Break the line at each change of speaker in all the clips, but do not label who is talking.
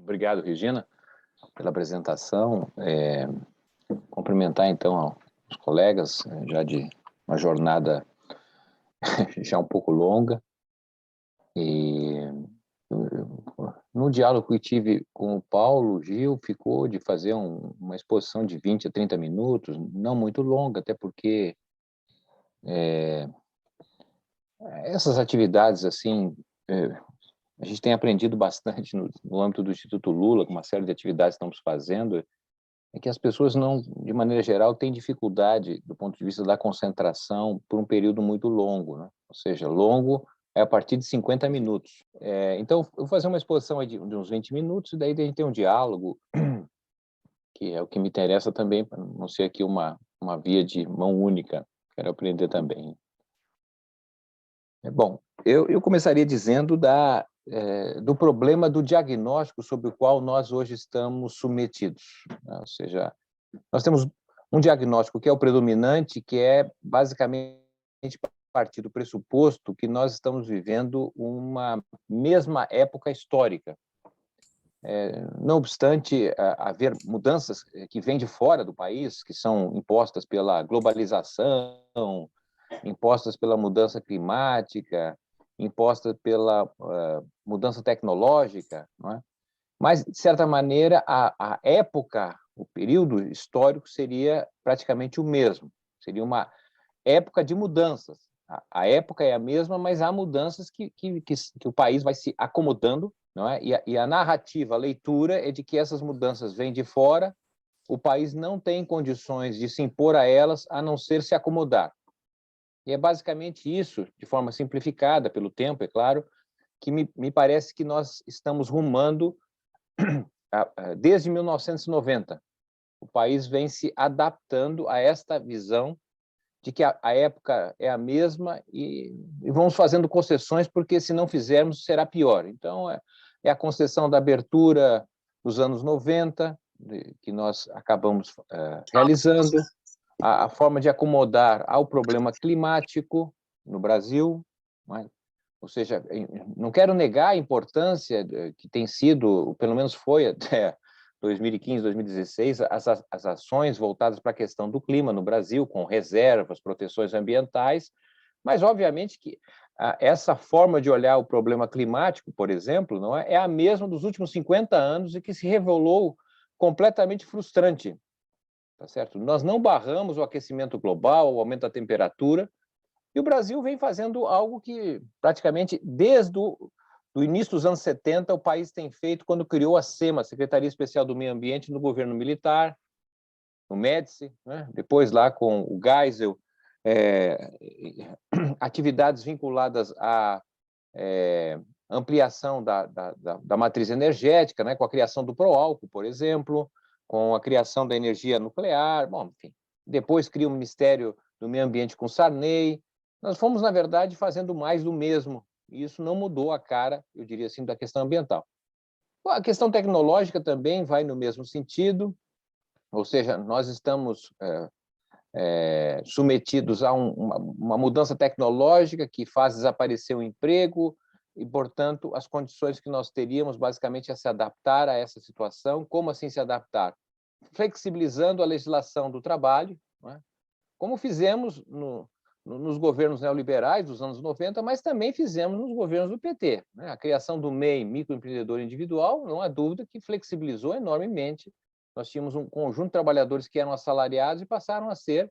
Obrigado, Regina, pela apresentação. Cumprimentar, então, os colegas, já de uma jornada já um pouco longa. E no diálogo que tive com o Paulo, Gil ficou de fazer uma exposição de 20 a 30 minutos, não muito longa, até porque essas atividades, assim, a gente tem aprendido bastante no âmbito do Instituto Lula, com uma série de atividades que estamos fazendo, é que as pessoas não, de maneira geral, têm dificuldade do ponto de vista da concentração por um período muito longo, né? Ou seja, longo é a partir de 50 minutos. Então, eu vou fazer uma exposição aí de uns 20 minutos, e daí a gente tem um diálogo, que é o que me interessa também, para não ser aqui uma via de mão única, quero aprender também. Bom, eu começaria dizendo do problema do diagnóstico sobre o qual nós hoje estamos submetidos, né? Ou seja, nós temos um diagnóstico que é o predominante, que é basicamente partir do pressuposto que nós estamos vivendo uma mesma época histórica. Não obstante haver mudanças que vêm de fora do país, que são impostas pela globalização, impostas pela mudança climática, impostas pela mudança tecnológica, não é? Mas, de certa maneira, a época, o período histórico seria praticamente o mesmo. Seria uma época de mudanças. A época é a mesma, mas há mudanças que o país vai se acomodando, não é? E a narrativa, a leitura é de que essas mudanças vêm de fora, o país não tem condições de se impor a elas, a não ser se acomodar. E é basicamente isso, de forma simplificada, pelo tempo, é claro, que me parece que nós estamos rumando desde 1990. O país vem se adaptando a esta visão de que a época é a mesma e vamos fazendo concessões, porque se não fizermos, será pior. Então, é a concessão da abertura dos anos 90, que nós acabamos realizando, a forma de acomodar ao problema climático no Brasil, não é? Ou seja, não quero negar a importância que tem sido, pelo menos foi até 2015, 2016, as ações voltadas para a questão do clima no Brasil, com reservas, proteções ambientais, mas, obviamente, que essa forma de olhar o problema climático, por exemplo, não é a mesma dos últimos 50 anos e que se revelou completamente frustrante. Tá certo? Nós não barramos o aquecimento global, o aumento da temperatura, e o Brasil vem fazendo algo que, praticamente, desde do início dos anos 70, o país tem feito quando criou a SEMA, Secretaria Especial do Meio Ambiente, no governo militar, no Médici, né? Depois lá com o Geisel, atividades vinculadas à ampliação da matriz energética, né? Com a criação do Proálcool, por exemplo, com a criação da energia nuclear, bom, enfim. Depois cria o Ministério do Meio Ambiente com Sarney. Nós fomos, na verdade, fazendo mais do mesmo, e isso não mudou a cara, eu diria assim, da questão ambiental. A questão tecnológica também vai no mesmo sentido, ou seja, nós estamos submetidos a uma mudança tecnológica que faz desaparecer o emprego e, portanto, as condições que nós teríamos, basicamente, é se adaptar a essa situação. Como assim se adaptar? Flexibilizando a legislação do trabalho, não é? Como fizemos nos governos neoliberais dos anos 90, mas também fizemos nos governos do PT, né? A criação do MEI, microempreendedor individual, não há dúvida que flexibilizou enormemente. Nós tínhamos um conjunto de trabalhadores que eram assalariados e passaram a ser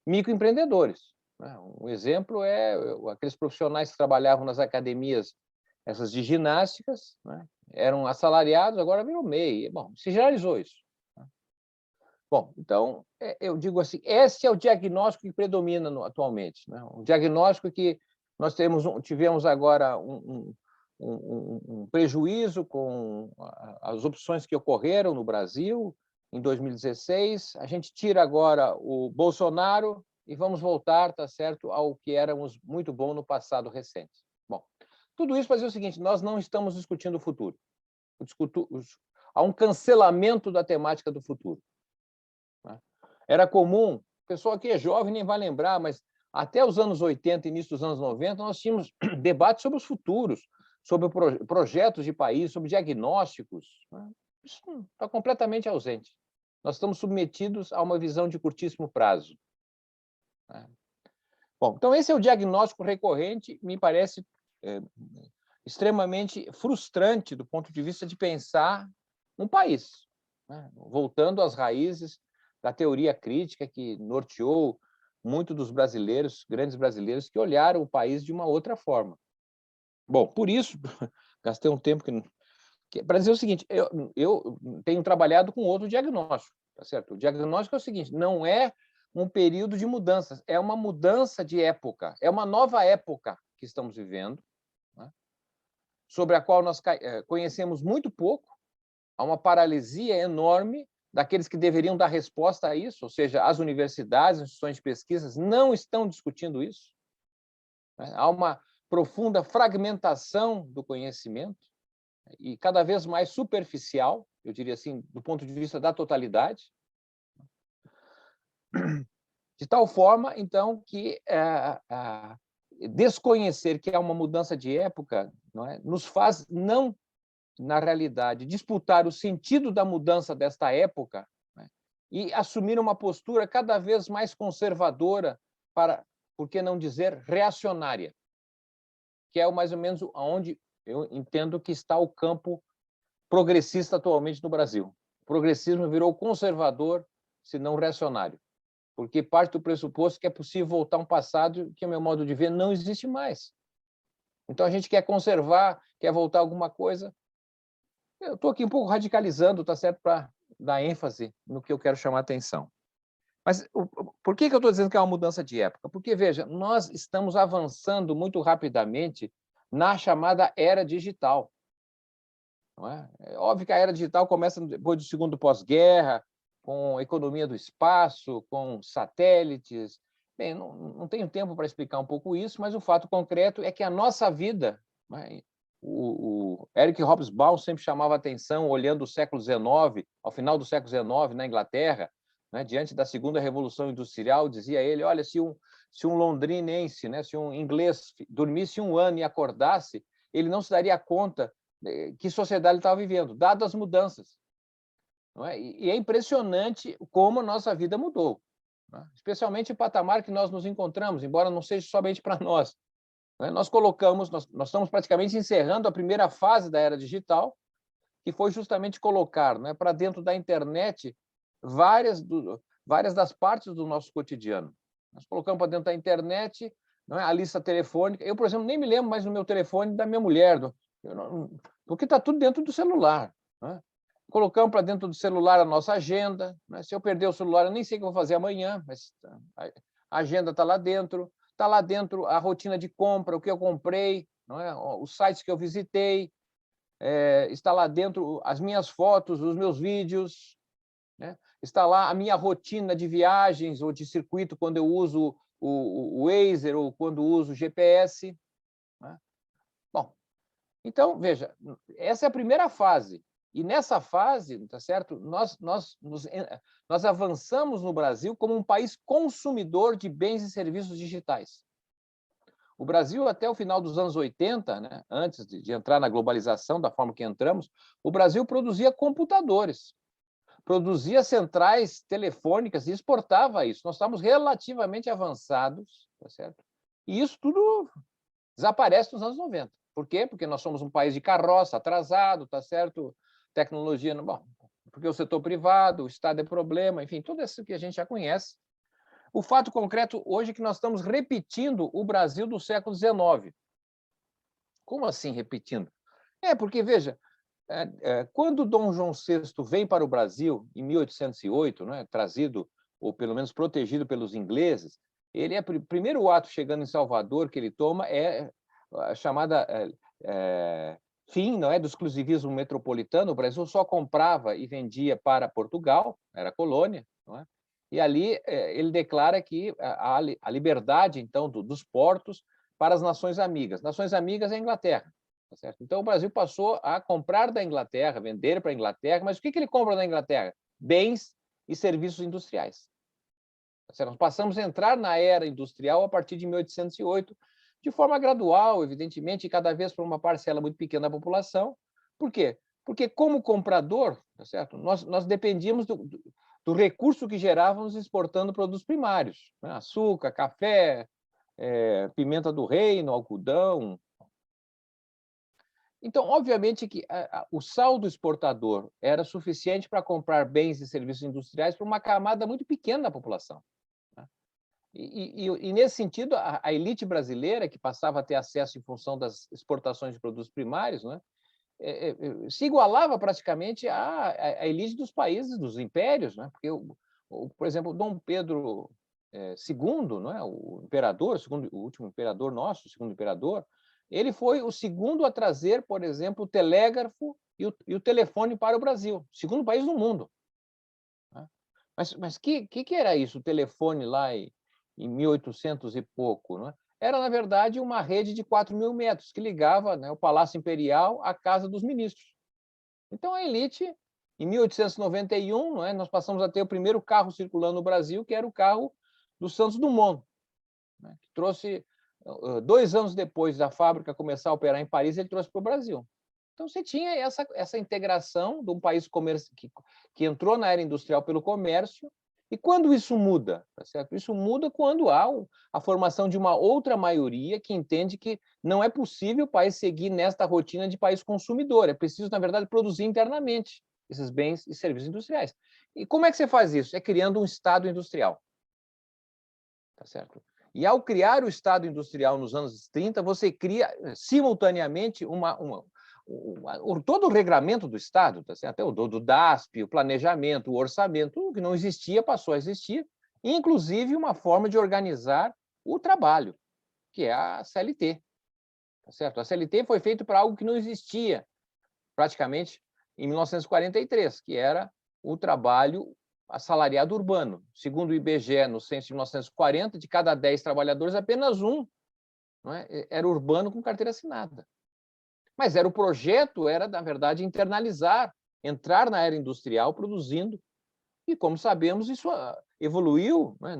microempreendedores, né? Um exemplo é aqueles profissionais que trabalhavam nas academias, essas de ginásticas, né? Eram assalariados, agora virou MEI. Bom, se generalizou isso. Bom, então, eu digo assim, esse é o diagnóstico que predomina atualmente, né? Um diagnóstico que nós tivemos agora um prejuízo com as opções que ocorreram no Brasil em 2016, a gente tira agora o Bolsonaro e vamos voltar, tá certo, ao que éramos muito bom no passado recente. Bom, tudo isso para dizer o seguinte, nós não estamos discutindo o futuro. Há um cancelamento da temática do futuro. Era comum, o pessoal que é jovem nem vai lembrar, mas Até os anos 80, início dos anos 90, nós tínhamos debates sobre os futuros, sobre projetos de país, sobre diagnósticos. Isso está completamente ausente. Nós estamos submetidos a uma visão de curtíssimo prazo. Bom, então esse é o diagnóstico recorrente, me parece extremamente frustrante do ponto de vista de pensar um país, voltando às raízes da teoria crítica que norteou muito dos brasileiros, grandes brasileiros, que olharam o país de uma outra forma. Bom, por isso, gastei um tempo para dizer o seguinte, eu tenho trabalhado com outro diagnóstico, tá certo? O diagnóstico é o seguinte, não é um período de mudanças, é uma mudança de época, é uma nova época que estamos vivendo, sobre a qual nós conhecemos muito pouco, há uma paralisia enorme daqueles que deveriam dar resposta a isso, ou seja, as universidades, as instituições de pesquisas não estão discutindo isso. Há uma profunda fragmentação do conhecimento e cada vez mais superficial, eu diria assim, do ponto de vista da totalidade, de tal forma, então, que desconhecer que há uma mudança de época nos faz não, na realidade, disputar o sentido da mudança desta época e assumir uma postura cada vez mais conservadora, por que não dizer reacionária, que é mais ou menos onde eu entendo que está o campo progressista atualmente no Brasil. O progressismo virou conservador, se não reacionário, porque parte do pressuposto que é possível voltar a um passado que, a meu modo de ver, não existe mais. Então, a gente quer conservar, quer voltar a alguma coisa. Eu estou aqui um pouco radicalizando, tá certo, para dar ênfase no que eu quero chamar a atenção. Mas por que eu estou dizendo que é uma mudança de época? Porque, veja, nós estamos avançando muito rapidamente na chamada era digital. Não é? É óbvio que a era digital começa depois do segundo pós-guerra, com a economia do espaço, com satélites. Bem, não tenho tempo para explicar um pouco isso, mas o fato concreto é que a nossa vida, o Eric Hobsbawm sempre chamava atenção, olhando o século XIX, ao final do século XIX, na Inglaterra, diante da segunda revolução industrial, dizia ele, olha, se um londrinense, se um inglês dormisse um ano e acordasse, ele não se daria conta que sociedade ele estava vivendo, dadas as mudanças. Não é? E é impressionante como a nossa vida mudou, especialmente o patamar que nós nos encontramos, embora não seja somente para nós. Nós estamos praticamente encerrando a primeira fase da era digital, que foi justamente colocar para dentro da internet várias das partes do nosso cotidiano. Nós colocamos para dentro da internet a lista telefônica. Eu, por exemplo, nem me lembro mais do meu telefone da minha mulher, porque está tudo dentro do celular. Colocamos para dentro do celular a nossa agenda. Se eu perder o celular, eu nem sei o que vou fazer amanhã, mas a agenda está lá dentro. Está lá dentro a rotina de compra, o que eu comprei, os sites que eu visitei, está lá dentro as minhas fotos, os meus vídeos, está lá a minha rotina de viagens ou de circuito quando eu uso o Waze ou quando uso o GPS. Bom, então, veja, essa é a primeira fase. E nessa fase, tá certo? Nós avançamos no Brasil como um país consumidor de bens e serviços digitais. O Brasil, até o final dos anos 80, antes de entrar na globalização da forma que entramos, o Brasil produzia computadores, produzia centrais telefônicas e exportava isso. Nós estávamos relativamente avançados, tá certo? E isso tudo desaparece nos anos 90. Por quê? Porque nós somos um país de carroça, atrasado, tá certo? Tecnologia, bom, porque o setor privado, o Estado é problema, enfim, tudo isso que a gente já conhece. O fato concreto hoje é que nós estamos repetindo o Brasil do século XIX. Como assim repetindo? Porque, veja, quando Dom João VI vem para o Brasil, em 1808, trazido, ou pelo menos protegido pelos ingleses, ele o primeiro ato chegando em Salvador que ele toma é a chamada fim do exclusivismo metropolitano. O Brasil só comprava e vendia para Portugal, era colônia, e ali ele declara que a liberdade, então, dos portos para as nações amigas. Nações amigas é a Inglaterra. Tá certo? Então, o Brasil passou a comprar da Inglaterra, vender para a Inglaterra, mas o que ele compra da Inglaterra? Bens e serviços industriais. Nós passamos a entrar na era industrial a partir de 1808, de forma gradual, evidentemente, e cada vez para uma parcela muito pequena da população. Por quê? Porque, como comprador, tá certo? Nós dependíamos do recurso que gerávamos exportando produtos primários, né? Açúcar, café, pimenta do reino, algodão. Então, obviamente que o saldo exportador era suficiente para comprar bens e serviços industriais para uma camada muito pequena da população. E nesse sentido, a elite brasileira, que passava a ter acesso em função das exportações de produtos primários, né, se igualava praticamente à elite dos países, dos impérios, né? Porque, por exemplo, Dom Pedro II, não é? O imperador, o último imperador nosso, o segundo imperador, ele foi o segundo a trazer, por exemplo, o telégrafo e o telefone para o Brasil, segundo país do mundo. Né? Mas que era isso, o telefone lá em 1800 e pouco? Não é? Era, na verdade, uma rede de 4.000 metros que ligava, né, o Palácio Imperial à Casa dos Ministros. Então, a elite, em 1891, não é, nós passamos a ter o primeiro carro circulando no Brasil, que era o carro do Santos Dumont, né, que trouxe, 2 anos depois da fábrica começar a operar em Paris, ele trouxe para o Brasil. Então, você tinha essa integração de um país que entrou na era industrial pelo comércio. E quando isso muda? Tá certo? Isso muda quando há a formação de uma outra maioria que entende que não é possível o país seguir nesta rotina de país consumidor. É preciso, na verdade, produzir internamente esses bens e serviços industriais. E como é que você faz isso? É criando um Estado industrial. Tá certo? E ao criar o Estado industrial nos anos 30, você cria simultaneamente todo o regramento do Estado, tá certo? Até o do DASP, o planejamento, o orçamento, tudo que não existia passou a existir, inclusive uma forma de organizar o trabalho, que é a CLT. Tá certo? A CLT foi feita para algo que não existia praticamente em 1943, que era o trabalho assalariado urbano. Segundo o IBGE, no censo de 1940, de cada 10 trabalhadores, apenas um, não é, era urbano com carteira assinada. Mas o projeto era, na verdade, internalizar, entrar na era industrial produzindo. E, como sabemos, isso evoluiu. Né?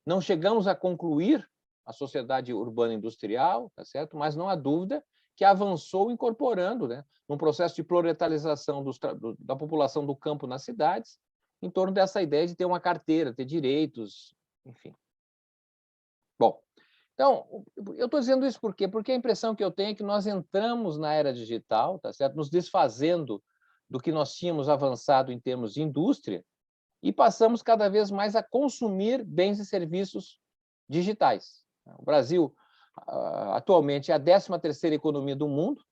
Não chegamos a concluir a sociedade urbana industrial, tá certo? Mas não há dúvida que avançou incorporando, né, num processo de proletarização da população do campo nas cidades, em torno dessa ideia de ter uma carteira, ter direitos, enfim. Bom, então, eu estou dizendo isso por quê? Porque a impressão que eu tenho é que nós entramos na era digital, tá certo? Nos desfazendo do que nós tínhamos avançado em termos de indústria e passamos cada vez mais a consumir bens e serviços digitais. O Brasil, atualmente, é a 13ª economia do mundo,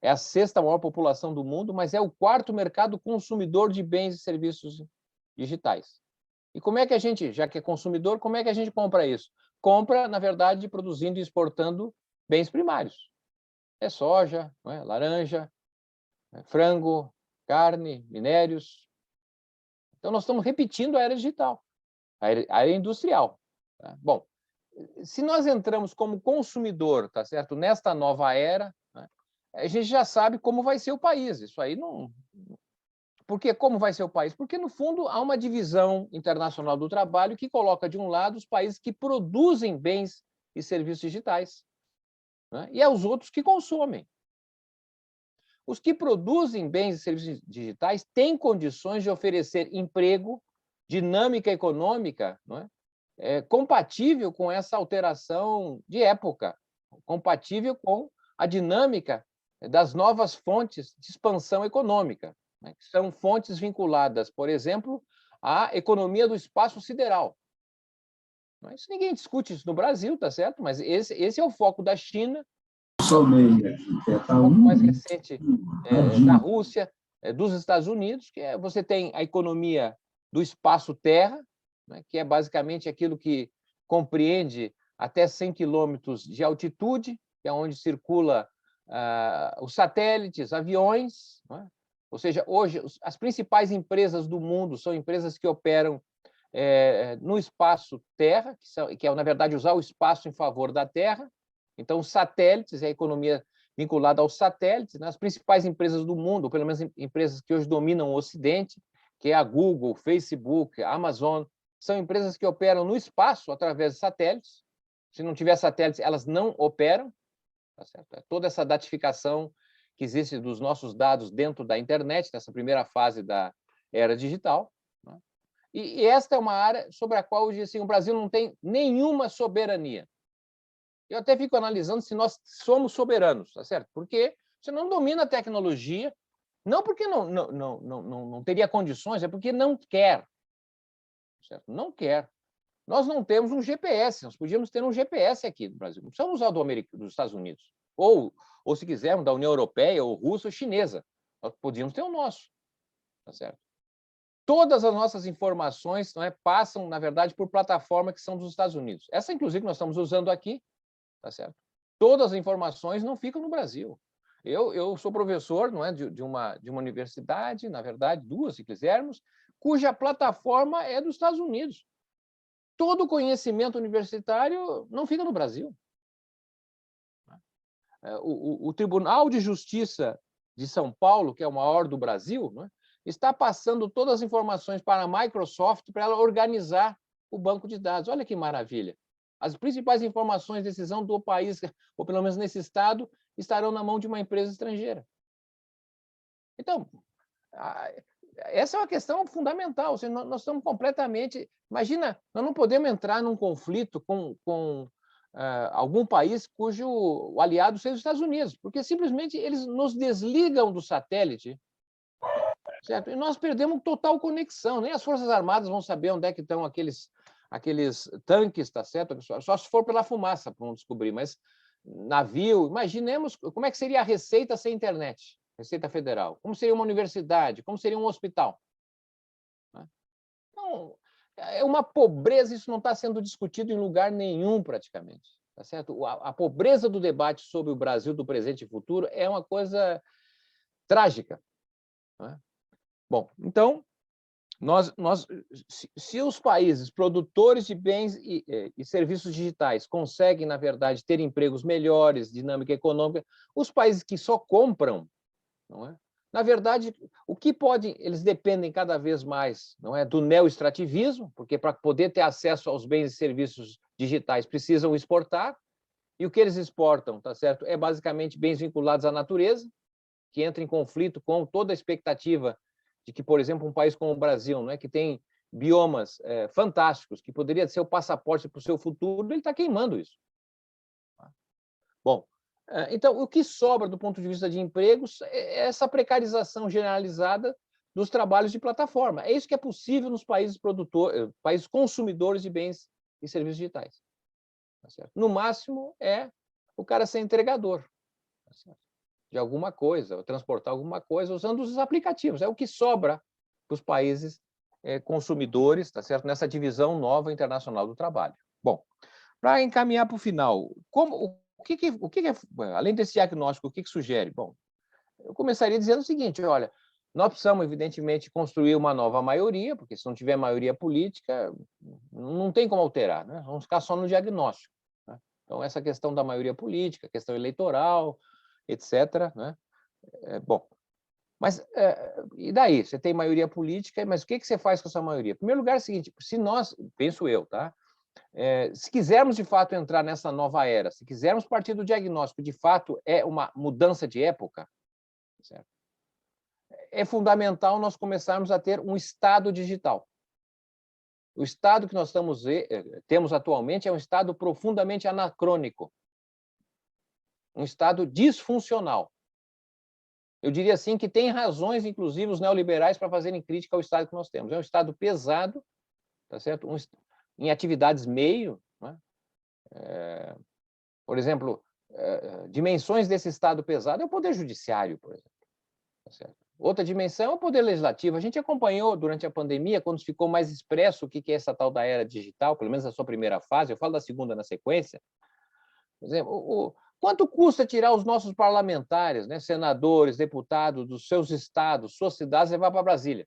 é a 6ª maior população do mundo, mas é o 4º mercado consumidor de bens e serviços digitais. E como é que a gente, já que é consumidor, como é que a gente compra isso? Compra, na verdade, produzindo e exportando bens primários. É soja, não é? Laranja, frango, carne, minérios. Então, nós estamos repetindo a era digital, a era industrial. Tá? Bom, se nós entramos como consumidor, tá certo? Nesta nova era, né, a gente já sabe como vai ser o país. Isso aí não... Por que como vai ser o país? Porque, no fundo, há uma divisão internacional do trabalho que coloca, de um lado, os países que produzem bens e serviços digitais, né? E aos outros que consomem. Os que produzem bens e serviços digitais têm condições de oferecer emprego, dinâmica econômica, não é? Compatível com essa alteração de época, compatível com a dinâmica das novas fontes de expansão econômica, né? Que são fontes vinculadas, por exemplo, à economia do espaço sideral. Isso ninguém discute isso no Brasil, tá certo? Mas esse é o foco da China, um pouco mais recente da Rússia, dos Estados Unidos, que você tem a economia do espaço-terra, né, que é basicamente aquilo que compreende até 100 quilômetros de altitude, que é onde circula os satélites, aviões. Né? Ou seja, hoje, as principais empresas do mundo são empresas que operam no espaço-terra, que é, na verdade, usar o espaço em favor da Terra. Então, os satélites, é a economia vinculada aos satélites, né? As principais empresas do mundo, ou pelo menos empresas que hoje dominam o Ocidente, que é a Google, Facebook, a Amazon, são empresas que operam no espaço através de satélites. Se não tiver satélites, elas não operam. Tá certo? Toda essa datificação que existe dos nossos dados dentro da internet, nessa primeira fase da era digital. Né? E esta é uma área sobre a qual hoje assim, o Brasil não tem nenhuma soberania. Eu até fico analisando se nós somos soberanos, tá certo? Porque você não domina a tecnologia, não porque não teria condições, é porque não quer. Certo? Não quer. Nós não temos um GPS, nós podíamos ter um GPS aqui no Brasil. Não precisamos usar dos Estados Unidos. Ou, se quisermos, da União Europeia, ou russa, ou chinesa. Nós podíamos ter o nosso. Tá certo? Todas as nossas informações passam, na verdade, por plataformas que são dos Estados Unidos. Essa, inclusive, que nós estamos usando aqui, tá certo? Todas as informações não ficam no Brasil. Eu sou professor de uma universidade, na verdade, duas, se quisermos, cuja plataforma é dos Estados Unidos. Todo conhecimento universitário não fica no Brasil. O Tribunal de Justiça de São Paulo, que é o maior do Brasil, está passando todas as informações para a Microsoft para ela organizar o banco de dados. Olha que maravilha. As principais informações de decisão do país, ou pelo menos nesse estado, estarão na mão de uma empresa estrangeira. Então, essa é uma questão fundamental. Nós estamos completamente... Imagina, nós não podemos entrar num conflito com algum país cujo aliado seja os Estados Unidos, porque simplesmente eles nos desligam do satélite, certo? E nós perdemos total conexão. Nem as Forças Armadas vão saber onde é que estão aqueles tanques, tá certo? Só se for pela fumaça, vão descobrir. Mas navio, imaginemos como é que seria a Receita sem internet. Receita Federal. Como seria uma universidade? Como seria um hospital? Então, é uma pobreza, isso não está sendo discutido em lugar nenhum, praticamente. Tá certo? A pobreza do debate sobre o Brasil do presente e futuro é uma coisa trágica. Bom, então, se os países produtores de bens e serviços digitais conseguem, na verdade, ter empregos melhores, dinâmica econômica, os países que só compram, não é? Na verdade, o que podem, eles dependem cada vez mais, não é, do neoextrativismo, porque para poder ter acesso aos bens e serviços digitais precisam exportar, e o que eles exportam, tá certo? É basicamente bens vinculados à natureza, que entra em conflito com toda a expectativa de que, por exemplo, um país como o Brasil, não é, que tem biomas fantásticos, que poderia ser o passaporte para o seu futuro, ele está queimando isso. Bom, então, o que sobra do ponto de vista de empregos é essa precarização generalizada dos trabalhos de plataforma. É isso que é possível nos países países consumidores de bens e serviços digitais. Tá certo? No máximo, é o cara ser entregador, tá certo? De alguma coisa, transportar alguma coisa usando os aplicativos. É o que sobra para os países consumidores, tá certo? Nessa divisão nova internacional do trabalho. Bom, para encaminhar para o final, além desse diagnóstico, o que sugere? Bom, eu começaria dizendo o seguinte, olha, nós precisamos, evidentemente, construir uma nova maioria, porque se não tiver maioria política, não tem como alterar, né? Vamos ficar só no diagnóstico. Né? Então, essa questão da maioria política, questão eleitoral, etc. Né? Bom, mas e daí? Você tem maioria política, mas o que você faz com essa maioria? Em primeiro lugar, é o seguinte, se nós, penso eu, tá? Se quisermos, de fato, entrar nessa nova era, se quisermos partir do diagnóstico, de fato, é uma mudança de época, certo? É fundamental nós começarmos a ter um Estado digital. O Estado que nós temos atualmente é um Estado profundamente anacrônico, um Estado disfuncional. Eu diria assim que tem razões, inclusive, os neoliberais para fazerem crítica ao Estado que nós temos. É um Estado pesado, tá certo? Em atividades meio, né? Por exemplo, dimensões desse Estado pesado é o Poder Judiciário, por exemplo. Tá certo? Outra dimensão é o Poder Legislativo. A gente acompanhou durante a pandemia, quando ficou mais expresso o que é essa tal da era digital, pelo menos na sua primeira fase, eu falo da segunda na sequência. Por exemplo, quanto custa tirar os nossos parlamentares, né, senadores, deputados dos seus estados, suas cidades, levar para Brasília?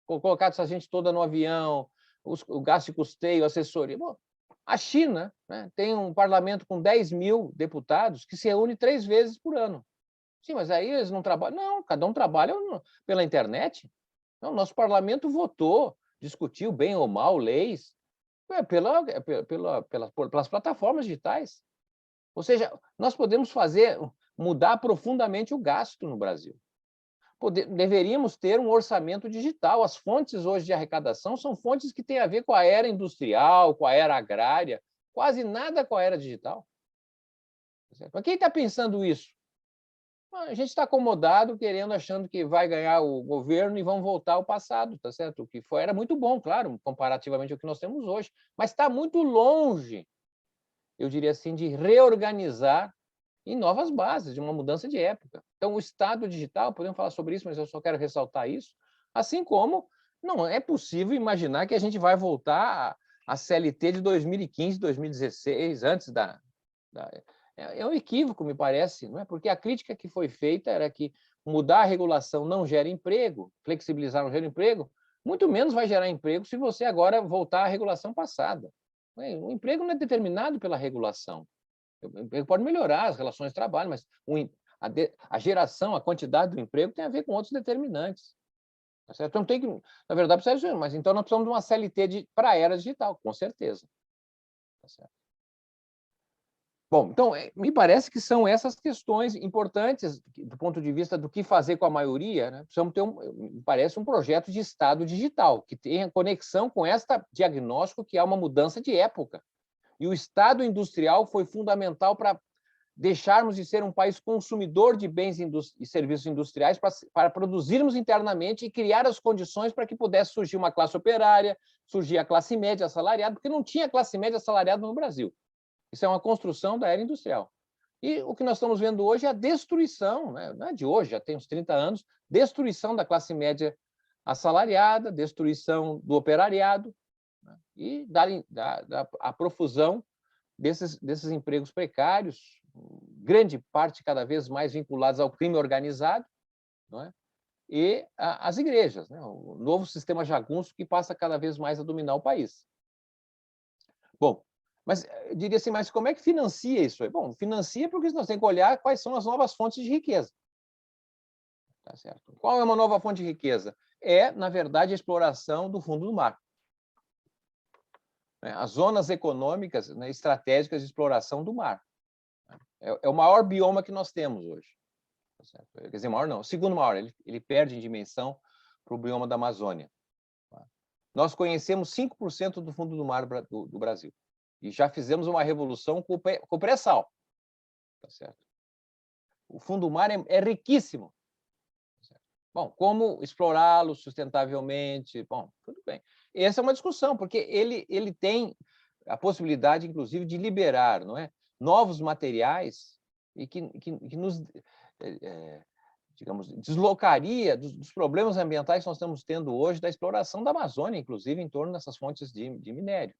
Colocar essa gente toda no avião, o gasto de custeio, assessoria. Bom, a China, né, tem um parlamento com 10 mil deputados que se reúne 3 vezes por ano. Sim, mas aí eles não trabalham. Não, cada um trabalha pela internet. Não, nosso parlamento votou discutiu bem ou mal leis pelas plataformas digitais. Ou seja, nós podemos mudar profundamente o gasto no Brasil. Deveríamos ter um orçamento digital. As fontes hoje de arrecadação são fontes que têm a ver com a era industrial, com a era agrária, quase nada com a era digital. Mas quem está pensando isso? A gente está acomodado, achando que vai ganhar o governo e vão voltar ao passado, tá certo? O que era muito bom, claro, comparativamente ao que nós temos hoje, mas está muito longe, eu diria assim, de reorganizar em novas bases, de uma mudança de época. Então, o Estado digital, podemos falar sobre isso, mas eu só quero ressaltar isso, assim como não é possível imaginar que a gente vai voltar à CLT de 2015, 2016, antes é um equívoco, me parece, não é? Porque a crítica que foi feita era que mudar a regulação não gera emprego, flexibilizar não gera emprego, muito menos vai gerar emprego se você agora voltar à regulação passada. O emprego não é determinado pela regulação. O emprego pode melhorar as relações de trabalho, mas a geração, a quantidade do emprego tem a ver com outros determinantes. Tá certo? Então, tem que, na verdade, precisa, mas então nós precisamos de uma CLT para a era digital, com certeza. Tá certo? Bom, então, me parece que são essas questões importantes do ponto de vista do que fazer com a maioria, né? Precisamos ter, me parece, um projeto de Estado digital, que tenha conexão com este diagnóstico que há uma mudança de época. E o Estado industrial foi fundamental para deixarmos de ser um país consumidor de bens e serviços industriais para produzirmos internamente e criar as condições para que pudesse surgir uma classe operária, surgir a classe média assalariada, porque não tinha classe média assalariada no Brasil. Isso é uma construção da era industrial. E o que nós estamos vendo hoje é a destruição, né? Não é de hoje, já tem uns 30 anos, destruição da classe média assalariada, destruição do operariado, né? E a profusão desses empregos precários, grande parte cada vez mais vinculados ao crime organizado, não é? E as igrejas, né? O novo sistema jagunço que passa cada vez mais a dominar o país. Bom, mas eu diria assim, mas como é que financia isso aí? Bom, financia porque nós temos que olhar quais são as novas fontes de riqueza. Tá certo? Qual é uma nova fonte de riqueza? É, na verdade, a exploração do fundo do mar. As zonas econômicas, né, estratégicas de exploração do mar. É o maior bioma que nós temos hoje. Tá certo? Quer dizer, maior não, o segundo maior, ele perde em dimensão para o bioma da Amazônia. Nós conhecemos 5% do fundo do mar do Brasil. E já fizemos uma revolução com o pré-sal. Tá certo? O fundo do mar é riquíssimo. Tá certo? Bom, como explorá-lo sustentavelmente? Bom, tudo bem. Essa é uma discussão, porque ele tem a possibilidade, inclusive, de liberar, não é, novos materiais e que nos, digamos, deslocaria dos problemas ambientais que nós estamos tendo hoje da exploração da Amazônia, inclusive, em torno dessas fontes de minério.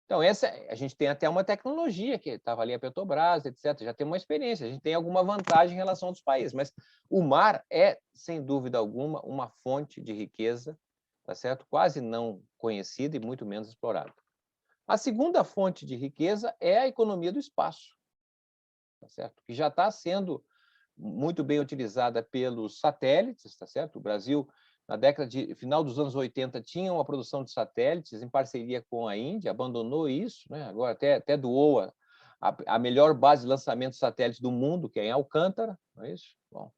Então, a gente tem até uma tecnologia, que estava ali a Petrobras, etc. Já tem uma experiência, a gente tem alguma vantagem em relação a outros países, mas o mar é, sem dúvida alguma, uma fonte de riqueza, tá certo? Quase não conhecida e muito menos explorada. A segunda fonte de riqueza é a economia do espaço, tá certo? Que já está sendo muito bem utilizada pelos satélites, tá certo? O Brasil, na final dos anos 80, tinha uma produção de satélites em parceria com a Índia, abandonou isso, né? Agora até doou a melhor base de lançamento de satélites do mundo, que é em Alcântara, não é isso? Bom,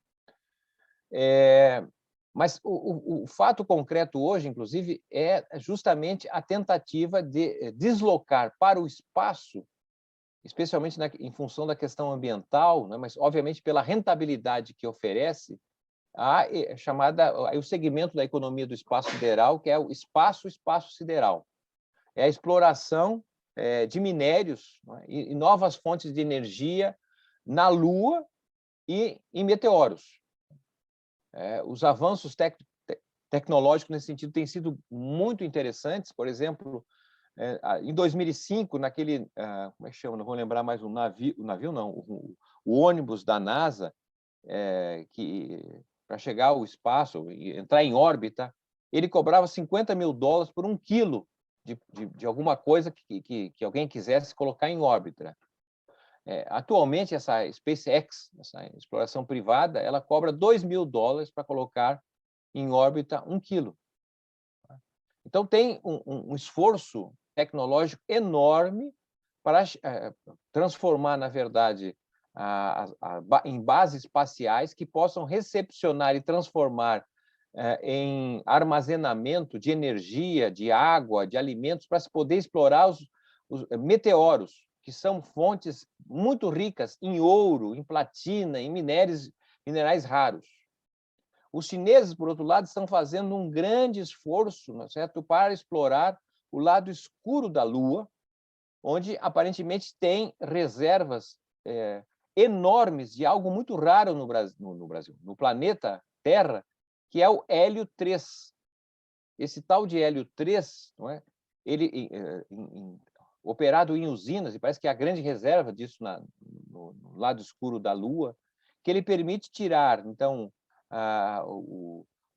mas o fato concreto hoje, inclusive, é justamente a tentativa de deslocar para o espaço, especialmente em função da questão ambiental, né, mas, obviamente, pela rentabilidade que oferece, o segmento da economia do espaço sideral, que é o espaço sideral. É a exploração de minérios, né, e novas fontes de energia na Lua e em meteoros. Os avanços tecnológicos nesse sentido têm sido muito interessantes. Por exemplo, em 2005, naquele, como é que chama? Não vou lembrar mais o navio não, o ônibus da NASA, que para chegar ao espaço e entrar em órbita, ele cobrava $50 mil por 1 quilo de alguma coisa que alguém quisesse colocar em órbita. Atualmente, essa SpaceX, essa exploração privada, ela cobra $2 mil para colocar em órbita 1 quilo. Então, tem um esforço tecnológico enorme para transformar, na verdade, em bases espaciais que possam recepcionar e transformar em armazenamento de energia, de água, de alimentos, para se poder explorar os meteoros, que são fontes muito ricas em ouro, em platina, em minerais raros. Os chineses, por outro lado, estão fazendo um grande esforço, não é certo, para explorar o lado escuro da Lua, onde aparentemente tem reservas enormes de algo muito raro no Brasil, no planeta Terra, que é o hélio 3. Esse tal de hélio 3, não é? Ele operado em usinas, e parece que é a grande reserva disso no lado escuro da Lua, que ele permite tirar, então,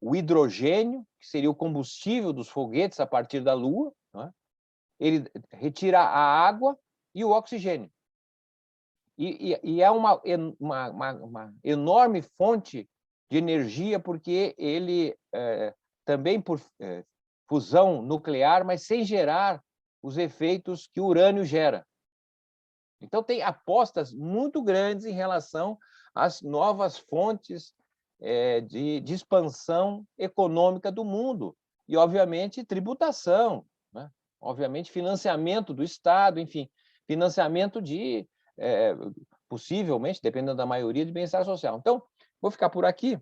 o hidrogênio, que seria o combustível dos foguetes a partir da Lua, não é? Ele retira a água e o oxigênio. E é uma enorme fonte de energia, porque ele, também por fusão nuclear, mas sem gerar os efeitos que o urânio gera. Então, tem apostas muito grandes em relação às novas fontes de expansão econômica do mundo. E, obviamente, tributação, né? Obviamente, financiamento do Estado, enfim, financiamento de, possivelmente, dependendo da maioria, de bem-estar social. Então, vou ficar por aqui.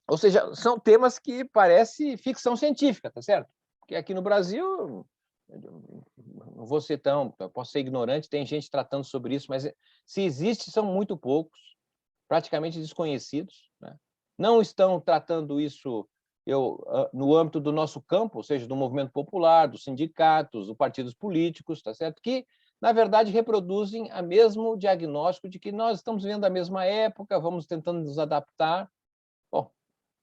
Ou seja, são temas que parecem ficção científica, tá certo? Porque aqui no Brasil, não vou ser tão, posso ser ignorante, tem gente tratando sobre isso, mas se existe, são muito poucos, praticamente desconhecidos, né? Não estão tratando isso no âmbito do nosso campo, ou seja, do movimento popular, dos sindicatos, dos partidos políticos, tá certo? Que, na verdade, reproduzem o mesmo diagnóstico de que nós estamos vivendo a mesma época, vamos tentando nos adaptar. Bom,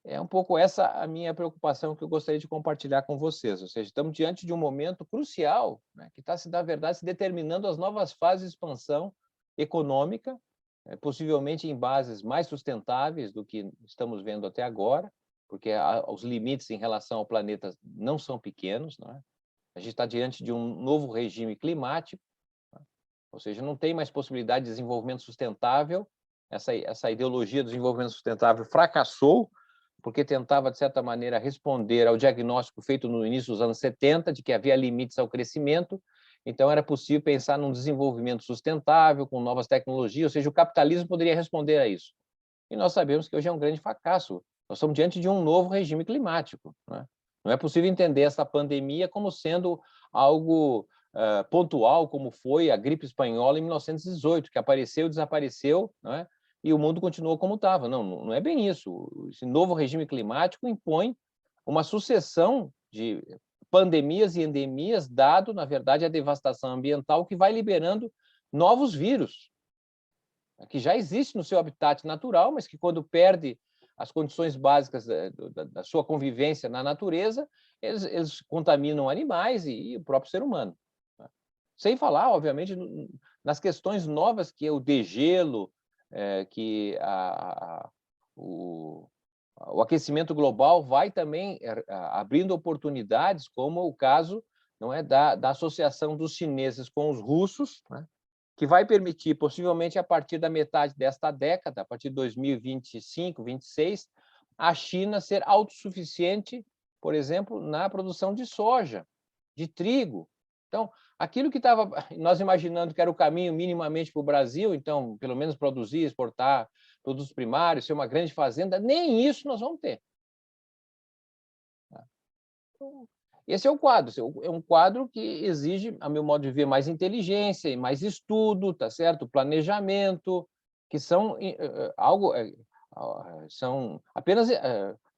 é um pouco essa a minha preocupação que eu gostaria de compartilhar com vocês. Ou seja, estamos diante de um momento crucial, né, que está, na verdade, se determinando as novas fases de expansão econômica, possivelmente em bases mais sustentáveis do que estamos vendo até agora, porque os limites em relação ao planeta não são pequenos, não é? A gente está diante de um novo regime climático, né? Ou seja, não tem mais possibilidade de desenvolvimento sustentável. Essa ideologia do desenvolvimento sustentável fracassou, porque tentava, de certa maneira, responder ao diagnóstico feito no início dos anos 70, de que havia limites ao crescimento, então era possível pensar num desenvolvimento sustentável, com novas tecnologias, ou seja, o capitalismo poderia responder a isso. E nós sabemos que hoje é um grande fracasso. Nós estamos diante de um novo regime climático, né? Não é possível entender essa pandemia como sendo algo pontual, como foi a gripe espanhola em 1918, que apareceu e desapareceu, não é? E o mundo continuou como estava. Não, não é bem isso. Esse novo regime climático impõe uma sucessão de pandemias e endemias, dado, na verdade, a devastação ambiental, que vai liberando novos vírus, que já existe no seu habitat natural, mas que, quando perde as condições básicas da sua convivência na natureza, eles contaminam animais e o próprio ser humano. Sem falar, obviamente, nas questões novas, que é o degelo, que o aquecimento global vai também abrindo oportunidades, como o caso, não é, da associação dos chineses com os russos, né, que vai permitir, possivelmente, a partir da metade desta década, a partir de 2025, 2026, a China ser autossuficiente, por exemplo, na produção de soja, de trigo. Então, aquilo que estava nós imaginando que era o caminho minimamente para o Brasil, então, pelo menos produzir, exportar produtos primários, ser uma grande fazenda, nem isso nós vamos ter. Então, esse é o quadro. É um quadro que exige, a meu modo de ver, mais inteligência e mais estudo, tá certo? Planejamento, que são são apenas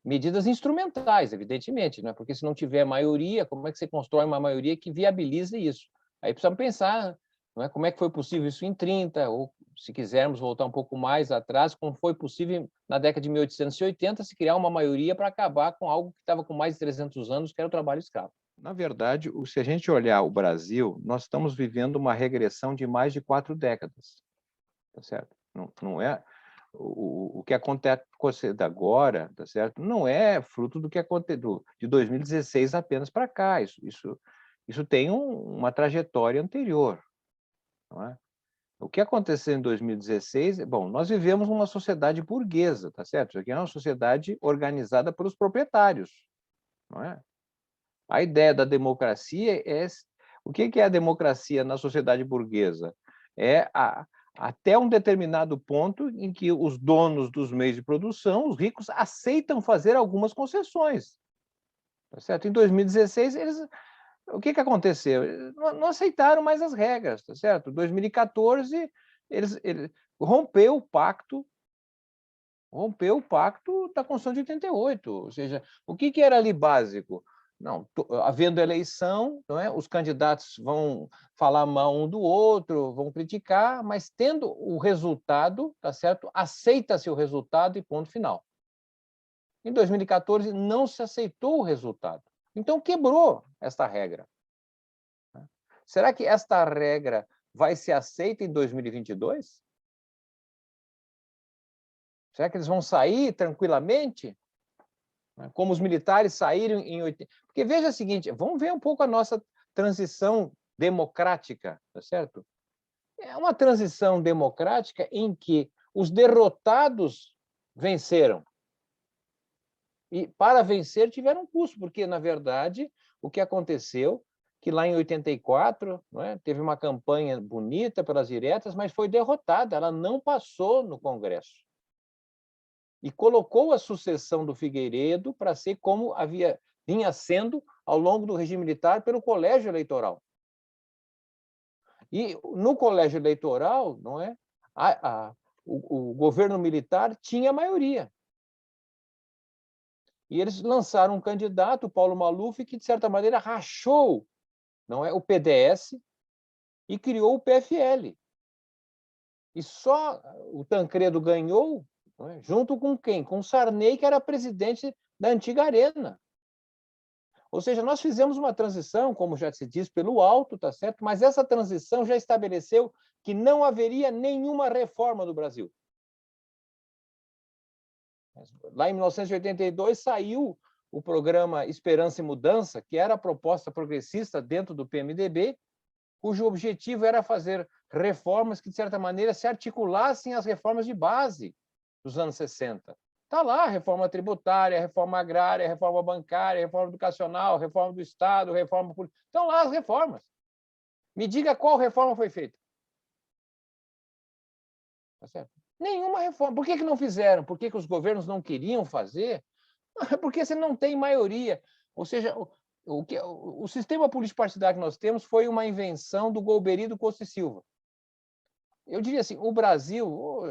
medidas instrumentais, evidentemente, né? Porque se não tiver maioria, como é que você constrói uma maioria que viabilize isso? Aí precisamos pensar, não é? Como é que foi possível isso em 30, ou, se quisermos voltar um pouco mais atrás, como foi possível na década de 1880 se criar uma maioria para acabar com algo que estava com mais de 300 anos, que era o trabalho escravo. Na verdade, se a gente olhar o Brasil, nós estamos vivendo uma regressão de mais de 4 décadas, tá certo? Não é o que acontece agora, tá certo? Não é fruto do que aconteceu de 2016 apenas para cá. Isso tem uma trajetória anterior, não é? O que aconteceu em 2016, bom, nós vivemos numa sociedade burguesa, tá certo? Isso aqui é uma sociedade organizada pelos proprietários, não é? A ideia da democracia é... O que é a democracia na sociedade burguesa? É até um determinado ponto em que os donos dos meios de produção, os ricos, aceitam fazer algumas concessões. Tá certo? Em 2016, o que aconteceu? Eles não aceitaram mais as regras, tá certo? Em 2014, eles rompeu o pacto da Constituição de 88. Ou seja, o que era ali básico? Não, havendo eleição, não é? Os candidatos vão falar mal um do outro, vão criticar, mas tendo o resultado, tá certo? Aceita-se o resultado e ponto final. Em 2014 não se aceitou o resultado. Então quebrou esta regra. Será que esta regra vai ser aceita em 2022? Será que eles vão sair tranquilamente? Como os militares saíram em 80... Porque veja o seguinte, vamos ver um pouco a nossa transição democrática, tá certo? É uma transição democrática em que os derrotados venceram. E para vencer tiveram um custo, porque, na verdade, o que aconteceu que lá em 84, não é, teve uma campanha bonita pelas diretas, mas foi derrotada, ela não passou no Congresso. E colocou a sucessão do Figueiredo para ser como vinha sendo ao longo do regime militar pelo colégio eleitoral. E no colégio eleitoral, não é, o governo militar tinha maioria. E eles lançaram um candidato, o Paulo Maluf, que, de certa maneira, rachou, não é, o PDS e criou o PFL. E só o Tancredo ganhou, não é, junto com quem? Com o Sarney, que era presidente da antiga Arena. Ou seja, nós fizemos uma transição, como já se diz, pelo alto, tá certo? Mas essa transição já estabeleceu que não haveria nenhuma reforma no Brasil. Lá em 1982 saiu o programa Esperança e Mudança, que era a proposta progressista dentro do PMDB, cujo objetivo era fazer reformas que, de certa maneira, se articulassem às reformas de base dos anos 60. Está lá a reforma tributária, a reforma agrária, a reforma bancária, a reforma educacional, a reforma do Estado, a reforma política. Estão lá as reformas. Me diga qual reforma foi feita. Tá certo? Nenhuma reforma. Por que não fizeram? Por que os governos não queriam fazer? Porque você não tem maioria. Ou seja, o sistema político partidário que nós temos foi uma invenção do Golbery e do Costa e Silva. Eu diria assim, o Brasil,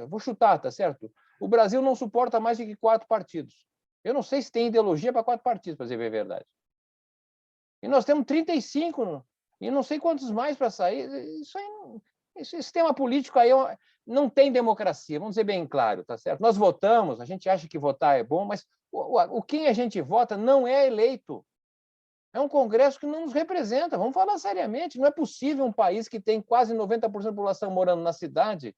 vou chutar, tá certo? O Brasil não suporta mais do que 4 partidos. Eu não sei se tem ideologia para 4 partidos, para dizer a verdade. E nós temos 35, e não sei quantos mais para sair. Isso aí, esse sistema político aí não tem democracia, vamos dizer bem claro, tá certo? Nós votamos, a gente acha que votar é bom, mas quem a gente vota não é eleito. É um Congresso que não nos representa, vamos falar seriamente. Não é possível um país que tem quase 90% da população morando na cidade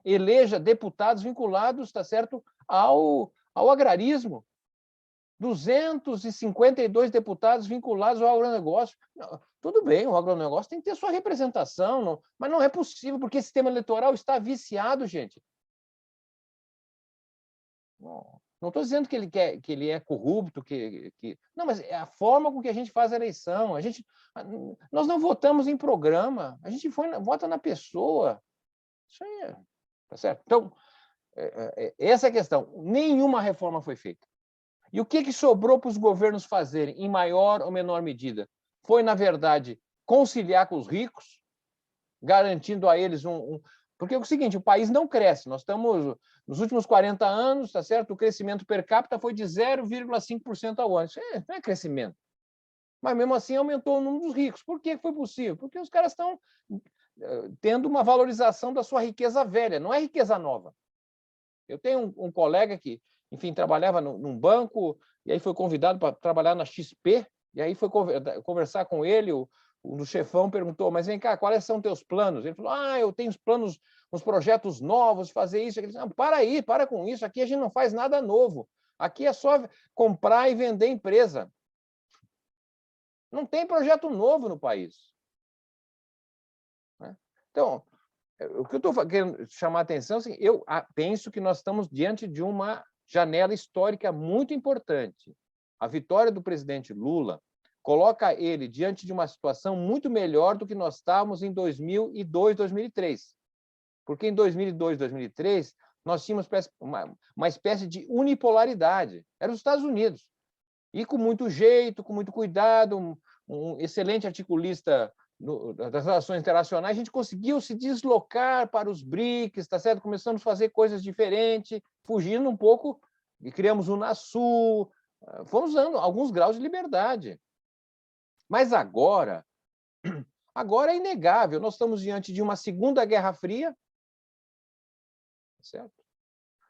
eleja deputados vinculados, tá certo, ao agrarismo. 252 deputados vinculados ao agronegócio. Tudo bem, o agronegócio tem que ter sua representação, mas não é possível, porque esse sistema eleitoral está viciado, gente. Não estou dizendo que ele é corrupto, não, mas é a forma com que a gente faz a eleição. Nós não votamos em programa, a gente vota na pessoa. Isso aí tá certo? Então, essa é a questão. Nenhuma reforma foi feita. E o que sobrou para os governos fazerem, em maior ou menor medida? Foi, na verdade, conciliar com os ricos, garantindo a eles Porque é o seguinte, o país não cresce. Nós estamos, nos últimos 40 anos, tá certo? O crescimento per capita foi de 0,5% ao ano. Isso não é crescimento. Mas, mesmo assim, aumentou o número dos ricos. Por que foi possível? Porque os caras estão tendo uma valorização da sua riqueza velha, não é riqueza nova. Eu tenho um colega que, enfim, trabalhava num banco, e aí foi convidado para trabalhar na XP, e aí foi conversar com ele, o chefão perguntou, mas vem cá, quais são teus planos? Ele falou, eu tenho os planos, uns projetos novos, fazer isso. Ele disse, não, para aí, para com isso, aqui a gente não faz nada novo. Aqui é só comprar e vender empresa. Não tem projeto novo no país. Então, o que eu estou querendo chamar a atenção é assim, eu penso que nós estamos diante de uma janela histórica muito importante. A vitória do presidente Lula coloca ele diante de uma situação muito melhor do que nós estávamos em 2002, 2003. Porque em 2002, 2003, nós tínhamos uma espécie de unipolaridade. Era os Estados Unidos. E com muito jeito, com muito cuidado, um excelente articulista das relações internacionais, a gente conseguiu se deslocar para os BRICS, tá certo? Começamos a fazer coisas diferentes, fugindo um pouco, e criamos o Unasul, fomos dando alguns graus de liberdade. Mas agora é inegável, nós estamos diante de uma Segunda Guerra Fria, certo?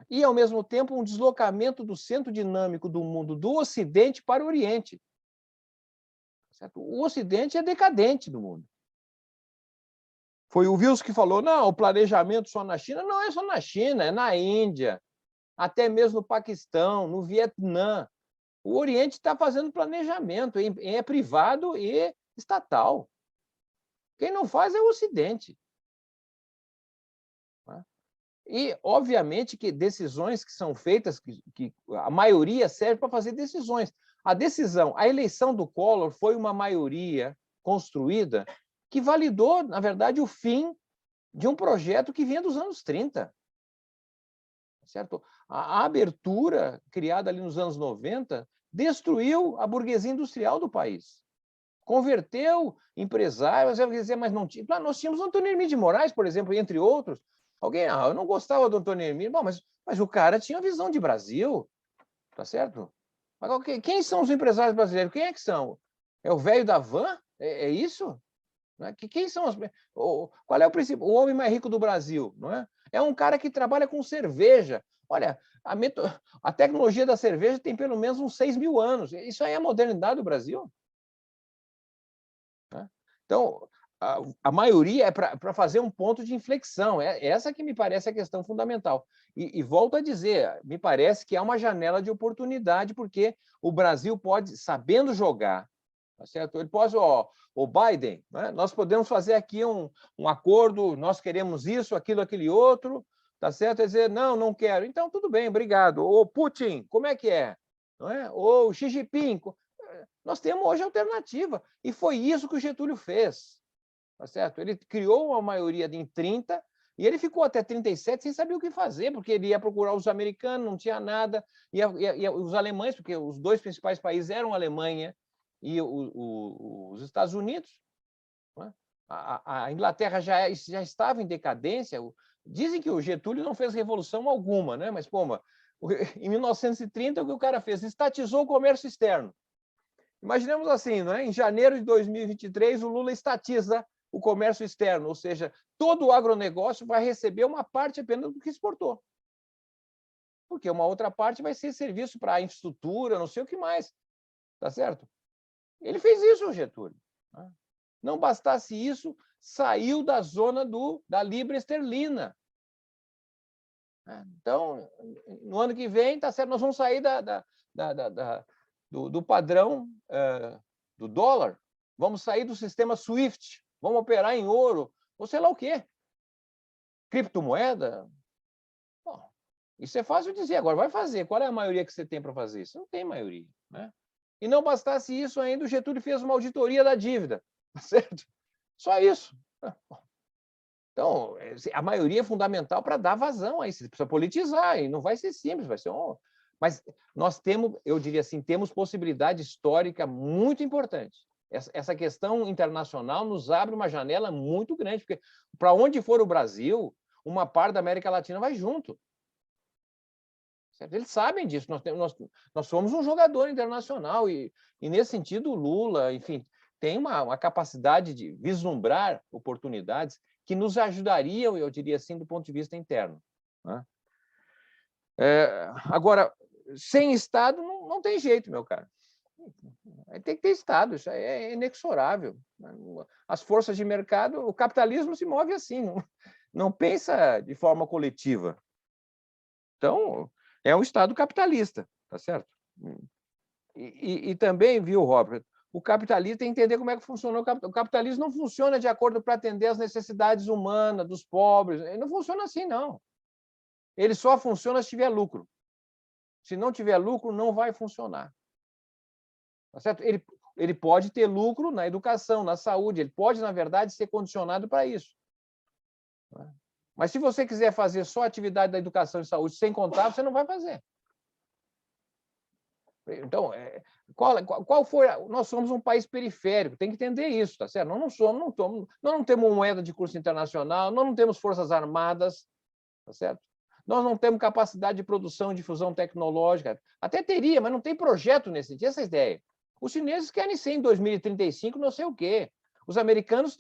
E, ao mesmo tempo, um deslocamento do centro dinâmico do mundo do Ocidente para o Oriente. Certo? O Ocidente é decadente do mundo. Foi o Wilson que falou, não, o planejamento só na China. Não é só na China, é na Índia, até mesmo no Paquistão, no Vietnã. O Oriente está fazendo planejamento, é privado e estatal. Quem não faz é o Ocidente. E, obviamente, que decisões que são feitas, que a maioria serve para fazer decisões. A eleição do Collor foi uma maioria construída que validou, na verdade, o fim de um projeto que vinha dos anos 30. Certo? A abertura, criada ali nos anos 90, destruiu a burguesia industrial do país. Converteu empresários, mas não tinha. Nós tínhamos o Antônio Hermídio de Moraes, por exemplo, entre outros. Alguém, eu não gostava do Antônio Hermídio, mas o cara tinha visão de Brasil, tá certo? Mas quem são os empresários brasileiros? Quem é que são? É o velho da van? É isso? Não é? Quem são as... Qual é o princípio? O homem mais rico do Brasil, não é? É um cara que trabalha com cerveja. Olha, a tecnologia da cerveja tem pelo menos uns 6.000 anos. Isso aí é a modernidade do Brasil. Então, a maioria é para fazer um ponto de inflexão. É essa que me parece a questão fundamental. E volto a dizer, me parece que há uma janela de oportunidade, porque o Brasil pode, sabendo jogar, tá certo? Ele pode, o Biden, né? Nós podemos fazer aqui um acordo, nós queremos isso, aquilo, aquele outro, tá certo? É dizer, não quero. Então, tudo bem, obrigado. O Putin, como é que é? Não é? O Xi Jinping, nós temos hoje alternativa. E foi isso que o Getúlio fez. Tá certo? Ele criou uma maioria em 30 e ele ficou até 37 sem saber o que fazer, porque ele ia procurar os americanos, não tinha nada, e os alemães, porque os dois principais países eram a Alemanha e os Estados Unidos. Né? A Inglaterra já estava em decadência. Dizem que o Getúlio não fez revolução alguma, né? Mas, em 1930, o que o cara fez? Estatizou o comércio externo. Imaginemos assim, né? Em janeiro de 2023, o Lula estatiza o comércio externo, ou seja, todo o agronegócio vai receber uma parte apenas do que exportou. Porque uma outra parte vai ser serviço para a infraestrutura, não sei o que mais. Tá certo? Ele fez isso, o Getúlio. Não bastasse isso, saiu da zona da libra esterlina. Então, no ano que vem, tá certo, nós vamos sair do padrão do dólar, vamos sair do sistema SWIFT, vamos operar em ouro, ou sei lá o quê. Criptomoeda? Bom, isso é fácil de dizer. Agora, vai fazer. Qual é a maioria que você tem para fazer isso? Não tem maioria. Né? E não bastasse isso ainda, o Getúlio fez uma auditoria da dívida. Certo? Só isso. Então, a maioria é fundamental para dar vazão a isso. Você precisa politizar, e não vai ser simples, vai ser Mas nós temos, eu diria assim, temos possibilidade histórica muito importante. Essa questão internacional nos abre uma janela muito grande, porque para onde for o Brasil, uma parte da América Latina vai junto. Certo? Eles sabem disso. Nós somos um jogador internacional e nesse sentido, o Lula, enfim, tem uma capacidade de vislumbrar oportunidades que nos ajudariam, eu diria assim, do ponto de vista interno. Né? Agora, sem Estado, não tem jeito, meu cara. Aí tem que ter Estado, isso aí é inexorável. As forças de mercado, o capitalismo se move assim, não pensa de forma coletiva. Então, é um Estado capitalista, tá certo? E também, viu, Robert, o capitalismo tem que entender como é que funciona o capitalismo. O capitalismo não funciona de acordo para atender as necessidades humanas dos pobres. Ele não funciona assim, não. Ele só funciona se tiver lucro. Se não tiver lucro, não vai funcionar. Tá certo? Ele pode ter lucro na educação, na saúde, ele pode, na verdade, ser condicionado para isso. Mas se você quiser fazer só a atividade da educação e saúde sem contar, você não vai fazer. Então, qual foi? Nós somos um país periférico, tem que entender isso, tá certo? Nós não temos moeda de curso internacional, nós não temos forças armadas, tá certo? Nós não temos capacidade de produção e difusão tecnológica. Até teria, mas não tem projeto nesse sentido, essa ideia. Os chineses querem ser em 2035 não sei o quê. Os americanos,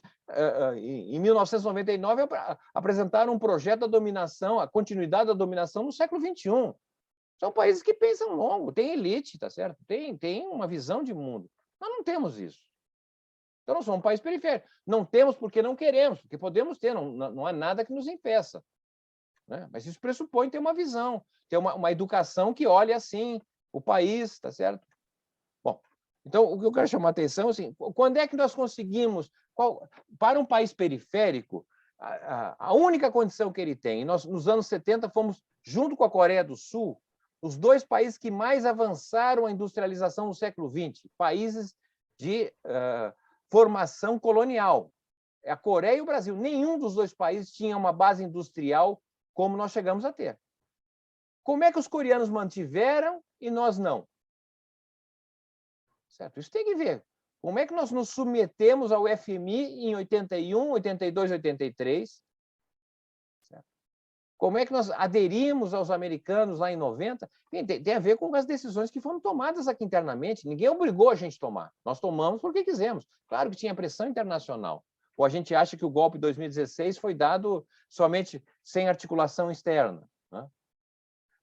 em 1999, apresentaram um projeto da dominação, a continuidade da dominação no século XXI. São países que pensam longo, tem elite, tá certo? Tem uma visão de mundo. Nós não temos isso. Então, nós somos um país periférico. Não temos porque não queremos, porque podemos ter, não há nada que nos impeça. Né? Mas isso pressupõe ter uma visão, ter uma educação que olhe assim o país, tá certo? Bom, então, o que eu quero chamar a atenção é assim, quando é que nós conseguimos, para um país periférico, a única condição que ele tem, e nós, nos anos 70, fomos, junto com a Coreia do Sul, os dois países que mais avançaram a industrialização no século XX, países de formação colonial. A Coreia e o Brasil. Nenhum dos dois países tinha uma base industrial como nós chegamos a ter. Como é que os coreanos mantiveram e nós não? Certo? Isso tem que ver. Como é que nós nos submetemos ao FMI em 81, 82, 83? Certo? Como é que nós aderimos aos americanos lá em 90? Tem a ver com as decisões que foram tomadas aqui internamente. Ninguém obrigou a gente a tomar. Nós tomamos porque quisemos. Claro que tinha pressão internacional. Ou a gente acha que o golpe de 2016 foi dado somente sem articulação externa. Né?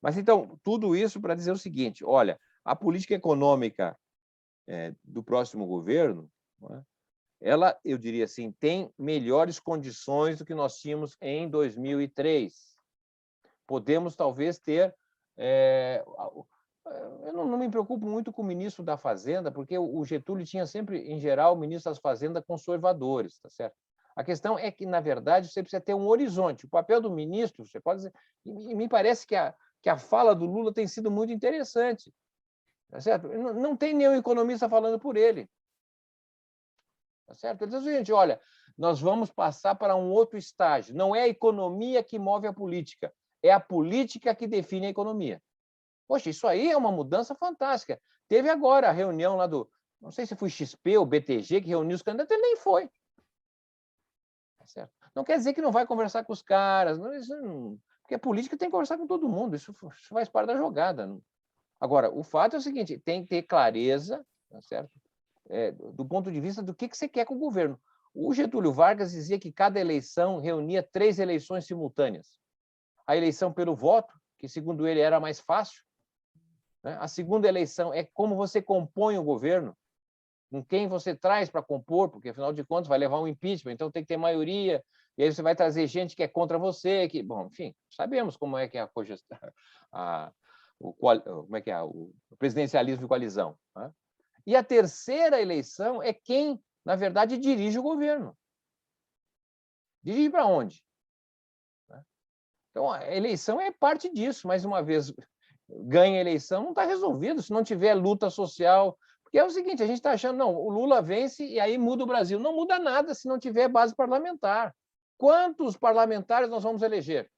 Mas, então, tudo isso para dizer o seguinte, olha, a política econômica do próximo governo, né, ela, eu diria assim, tem melhores condições do que nós tínhamos em 2003. Podemos, talvez, ter... eu não me preocupo muito com o ministro da Fazenda, porque o Getúlio tinha sempre, em geral, ministros da Fazenda conservadores, tá certo? A questão é que, na verdade, você precisa ter um horizonte. O papel do ministro, você pode dizer... E me parece que a fala do Lula tem sido muito interessante. Tá certo? Não tem nenhum economista falando por ele. Tá certo? Ele diz o seguinte, olha, nós vamos passar para um outro estágio. Não é a economia que move a política, é a política que define a economia. Poxa, isso aí é uma mudança fantástica. Teve agora a reunião lá do... Não sei se foi XP ou BTG que reuniu os candidatos, ele nem foi. Tá certo? Não quer dizer que não vai conversar com os caras. Porque a política tem que conversar com todo mundo. Isso faz parte da jogada. Agora, o fato é o seguinte, tem que ter clareza, tá certo? Do ponto de vista do que você quer com o governo. O Getúlio Vargas dizia que cada eleição reunia 3 eleições simultâneas. A eleição pelo voto, que segundo ele era mais fácil. Né? A segunda eleição é como você compõe o governo, com quem você traz para compor, porque, afinal de contas, vai levar um impeachment, então tem que ter maioria, e aí você vai trazer gente que é contra você, que, bom, enfim, sabemos como é que é o presidencialismo de coalizão. Né? E a terceira eleição é quem, na verdade, dirige o governo. Dirige para onde? Então, a eleição é parte disso. Mais uma vez, ganha a eleição, não está resolvido se não tiver luta social. Porque é o seguinte, a gente está achando, não, o Lula vence e aí muda o Brasil. Não muda nada se não tiver base parlamentar. Quantos parlamentares nós vamos eleger?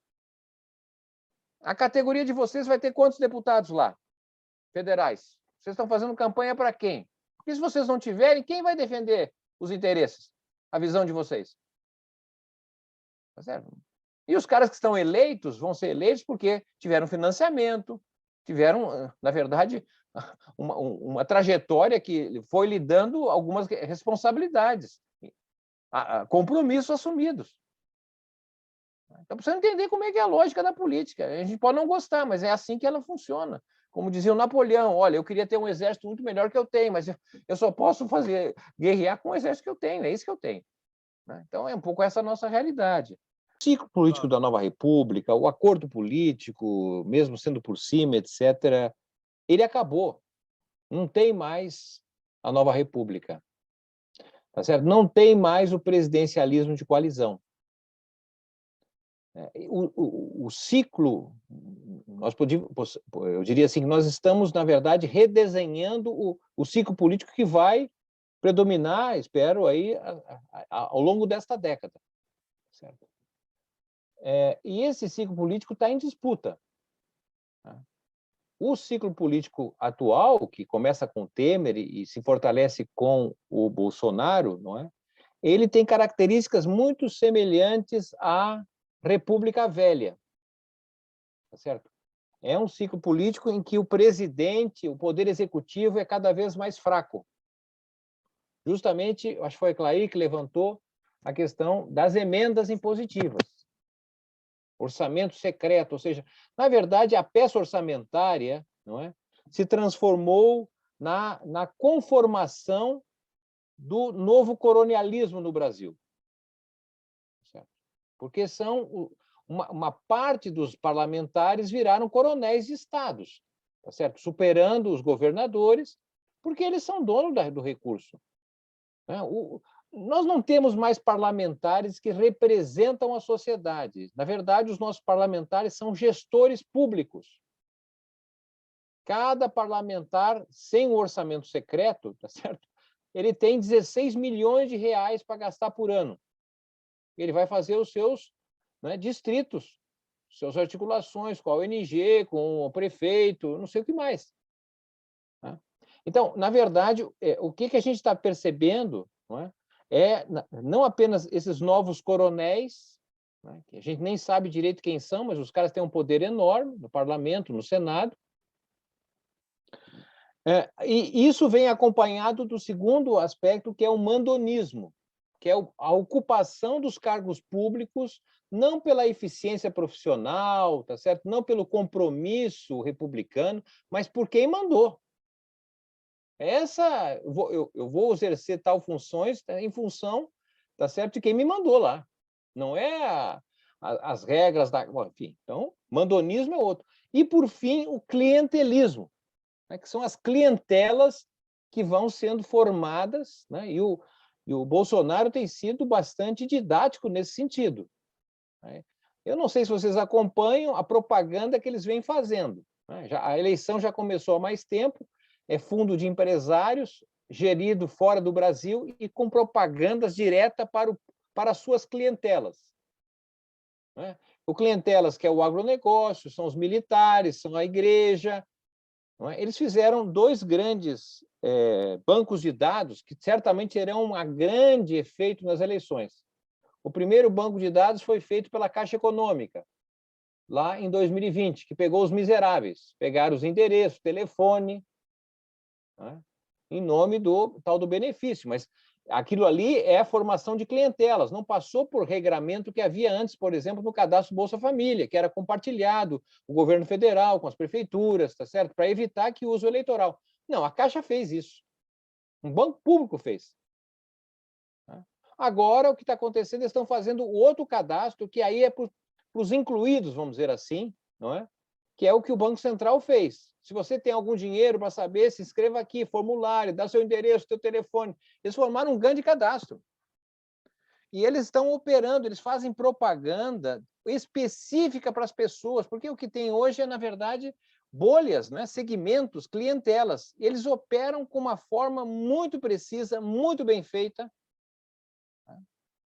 A categoria de vocês vai ter quantos deputados lá? Federais. Vocês estão fazendo campanha para quem? Porque se vocês não tiverem, quem vai defender os interesses? A visão de vocês? Tá certo? E os caras que estão eleitos vão ser eleitos porque tiveram financiamento, tiveram, na verdade, uma trajetória que foi lhe dando algumas responsabilidades, compromissos assumidos. Então, precisa entender como é que é a lógica da política. A gente pode não gostar, mas é assim que ela funciona. Como dizia o Napoleão, olha, eu queria ter um exército muito melhor que eu tenho, mas eu só posso guerrear com o exército que eu tenho, é isso que eu tenho. Então, é um pouco essa a nossa realidade. O ciclo político da nova república, o acordo político, mesmo sendo por cima, etc., ele acabou. Não tem mais a nova república. Tá certo? Não tem mais o presidencialismo de coalizão. O ciclo, eu diria assim, que nós estamos, na verdade, redesenhando o ciclo político que vai predominar, espero, aí, ao longo desta década. Certo? E esse ciclo político está em disputa. O ciclo político atual, que começa com Temer e se fortalece com o Bolsonaro, não é? Ele tem características muito semelhantes à República Velha. Tá certo? É um ciclo político em que o presidente, o poder executivo, é cada vez mais fraco. Justamente, acho que foi Clair que levantou a questão das emendas impositivas. Orçamento secreto, ou seja, na verdade, a peça orçamentária, não é, se transformou na conformação do novo colonialismo no Brasil. Certo? Porque uma parte dos parlamentares viraram coronéis de estados, tá certo? Superando os governadores, porque eles são donos do recurso. Nós não temos mais parlamentares que representam a sociedade. Na verdade, os nossos parlamentares são gestores públicos. Cada parlamentar, sem o orçamento secreto, tá certo? Ele tem 16 milhões de reais para gastar por ano. Ele vai fazer os seus, né, distritos, suas articulações com a ONG, com o prefeito, não sei o que mais. Então, na verdade, o que a gente está percebendo, não apenas esses novos coronéis, que a gente nem sabe direito quem são, mas os caras têm um poder enorme no parlamento, no Senado. E isso vem acompanhado do segundo aspecto, que é o mandonismo, que é a ocupação dos cargos públicos, não pela eficiência profissional, tá certo? Não pelo compromisso republicano, mas por quem mandou. Eu vou exercer tal funções em função, tá certo, de quem me mandou lá. Não é as regras da... Bom, enfim, então, mandonismo é outro. E, por fim, o clientelismo, né, que são as clientelas que vão sendo formadas, né, e o Bolsonaro tem sido bastante didático nesse sentido. Né? Eu não sei se vocês acompanham a propaganda que eles vêm fazendo. Né? A eleição já começou há mais tempo, é fundo de empresários, gerido fora do Brasil e com propagandas diretas para as suas clientelas. Né? O clientelas que é o agronegócio, são os militares, são a igreja. Não é? Eles fizeram dois grandes bancos de dados que certamente terão um grande efeito nas eleições. O primeiro banco de dados foi feito pela Caixa Econômica, lá em 2020, que pegou os miseráveis, pegaram os endereços, telefone, né, em nome do tal do benefício, mas aquilo ali é a formação de clientelas, não passou por regramento que havia antes, por exemplo, no cadastro Bolsa Família, que era compartilhado o governo federal com as prefeituras, tá certo? Para evitar que uso eleitoral. Não, a Caixa fez isso. Um banco público fez. Agora, o que está acontecendo, eles estão fazendo outro cadastro, que aí é para os incluídos, vamos dizer assim, não é? Que é o que o Banco Central fez. Se você tem algum dinheiro para saber, se inscreva aqui, formulário, dá seu endereço, seu telefone. Eles formaram um grande cadastro. E eles estão operando, eles fazem propaganda específica para as pessoas, porque o que tem hoje é, na verdade, bolhas, né? Segmentos, clientelas. Eles operam com uma forma muito precisa, muito bem feita.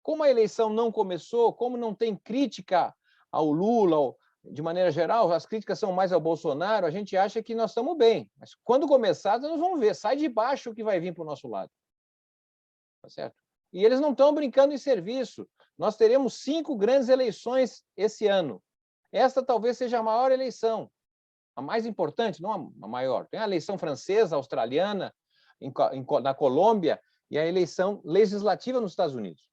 Como a eleição não começou, como não tem crítica ao Lula, de maneira geral, as críticas são mais ao Bolsonaro, a gente acha que nós estamos bem. Mas quando começar, nós vamos ver, sai de baixo o que vai vir para o nosso lado. Tá certo? E eles não estão brincando em serviço. Nós teremos 5 grandes eleições esse ano. Esta talvez seja a maior eleição, a mais importante, não a maior. Tem a eleição francesa, australiana, na Colômbia, e a eleição legislativa nos Estados Unidos.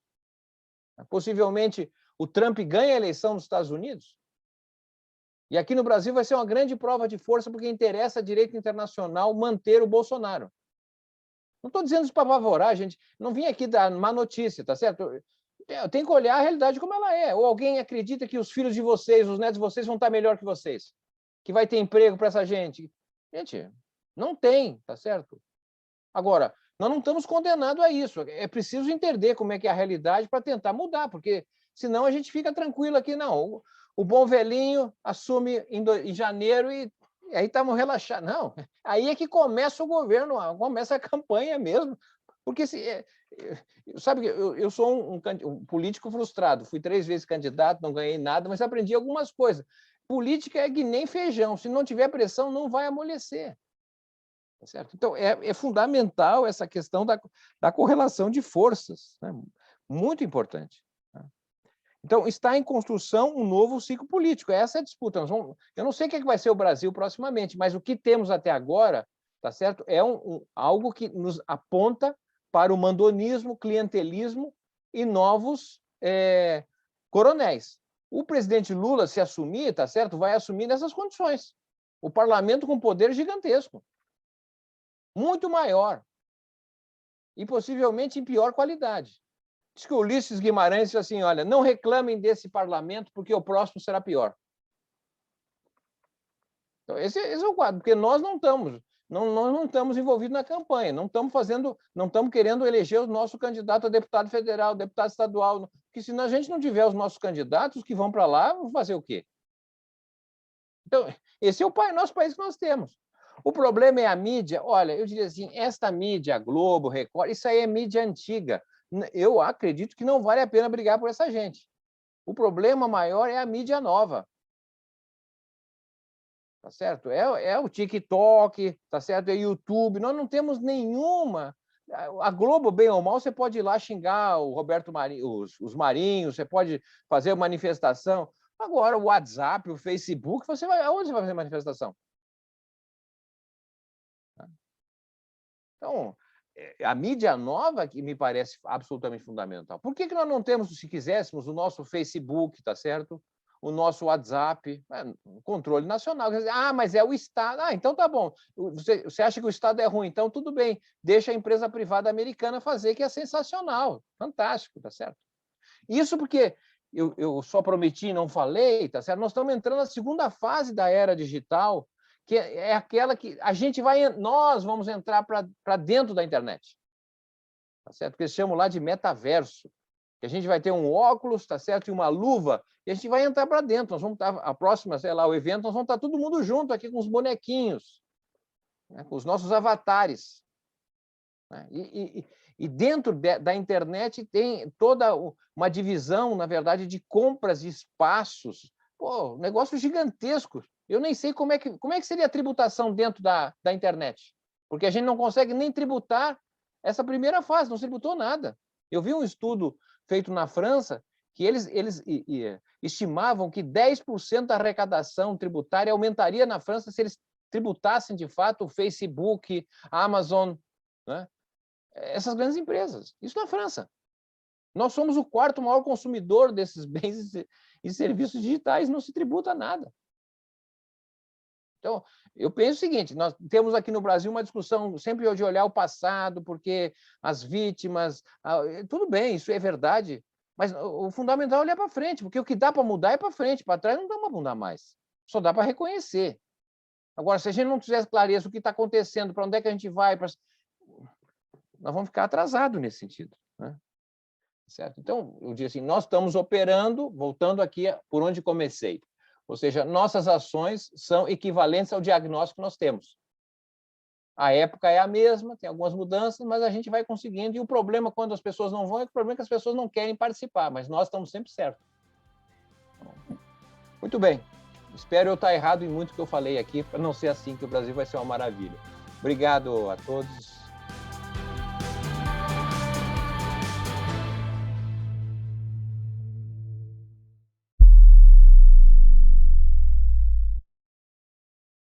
Possivelmente, o Trump ganha a eleição nos Estados Unidos. E aqui no Brasil vai ser uma grande prova de força, porque interessa à direita internacional manter o Bolsonaro. Não estou dizendo isso para apavorar, gente. Não vim aqui dar má notícia, tá certo? Eu tenho que olhar a realidade como ela é. Ou alguém acredita que os filhos de vocês, os netos de vocês vão estar melhor que vocês? Que vai ter emprego para essa gente? Gente, não tem, tá certo? Agora, nós não estamos condenados a isso. É preciso entender como é que é a realidade para tentar mudar, porque senão a gente fica tranquilo aqui. Não, o bom velhinho assume em janeiro e aí estamos relaxados. Não, aí é que começa o governo, começa a campanha mesmo. Porque, sabe, eu sou um político frustrado. Fui 3 vezes candidato, não ganhei nada, mas aprendi algumas coisas. Política é que nem feijão. Se não tiver pressão, não vai amolecer. Certo? Então, é fundamental essa questão da correlação de forças, né? Muito importante. Né? Então, está em construção um novo ciclo político. Essa é a disputa. Eu não sei o que vai ser o Brasil proximamente, mas o que temos até agora, tá certo? É algo que nos aponta para o mandonismo, clientelismo e novos coronéis. O presidente Lula, se assumir, tá certo? Vai assumir nessas condições. O parlamento com poder gigantesco. Muito maior e possivelmente em pior qualidade. Diz que o Ulisses Guimarães disse assim, olha, não reclamem desse parlamento porque o próximo será pior. Então, esse é o quadro, porque nós não estamos envolvidos na campanha, não estamos querendo eleger o nosso candidato a deputado federal, deputado estadual, porque se a gente não tiver os nossos candidatos, os que vão para lá, vão fazer o quê? Então, esse é o nosso país que nós temos. O problema é a mídia. Olha, eu diria assim, esta mídia, Globo, Record, isso aí é mídia antiga. Eu acredito que não vale a pena brigar por essa gente. O problema maior é a mídia nova. Tá certo? É o TikTok, tá certo? É o YouTube. Nós não temos nenhuma. A Globo, bem ou mal, você pode ir lá xingar o Roberto Marinho, os Marinhos, você pode fazer manifestação. Agora, o WhatsApp, o Facebook, aonde você vai fazer manifestação? Então, a mídia nova que me parece absolutamente fundamental. Por que nós não temos, se quiséssemos, o nosso Facebook, tá certo? O nosso WhatsApp, controle nacional. Mas é o Estado. Então tá bom. Você acha que o Estado é ruim? Então tudo bem. Deixa a empresa privada americana fazer, que é sensacional. Fantástico, tá certo? Isso porque eu só prometi e não falei, tá certo? Nós estamos entrando na segunda fase da era digital, que é aquela que nós vamos entrar para dentro da internet, tá certo? Que eles chamam lá de metaverso, que a gente vai ter um óculos, tá certo, e uma luva, e a gente vai entrar para dentro. Nós vamos estar a próxima, sei lá, o evento, nós vamos estar todo mundo junto aqui com os bonequinhos, né, com os nossos avatares. Né? E dentro da internet tem toda uma divisão, na verdade, de compras de espaços. Pô, negócio gigantesco. Eu nem sei como é que seria a tributação dentro da internet, porque a gente não consegue nem tributar essa primeira fase, não se tributou nada. Eu vi um estudo feito na França que eles estimavam que 10% da arrecadação tributária aumentaria na França se eles tributassem, de fato, o Facebook, a Amazon, né? Essas grandes empresas. Isso na França. Nós somos o 4º maior consumidor desses bens e serviços digitais, não se tributa nada. Então, eu penso o seguinte, nós temos aqui no Brasil uma discussão sempre de olhar o passado, porque as vítimas... Tudo bem, isso é verdade, mas o fundamental é olhar para frente, porque o que dá para mudar é para frente, para trás não dá para mudar mais. Só dá para reconhecer. Agora, se a gente não tiver clareza do que está acontecendo, para onde é que a gente vai, nós vamos ficar atrasados nesse sentido, né? Certo? Então, eu digo assim, nós estamos operando, voltando aqui por onde comecei, ou seja, nossas ações são equivalentes ao diagnóstico que nós temos. A época é a mesma, tem algumas mudanças, mas a gente vai conseguindo, e o problema quando as pessoas não vão é que o problema é que as pessoas não querem participar, mas nós estamos sempre certos. Muito bem, espero eu estar errado em muito que eu falei aqui, para não ser assim que o Brasil vai ser uma maravilha. Obrigado a todos.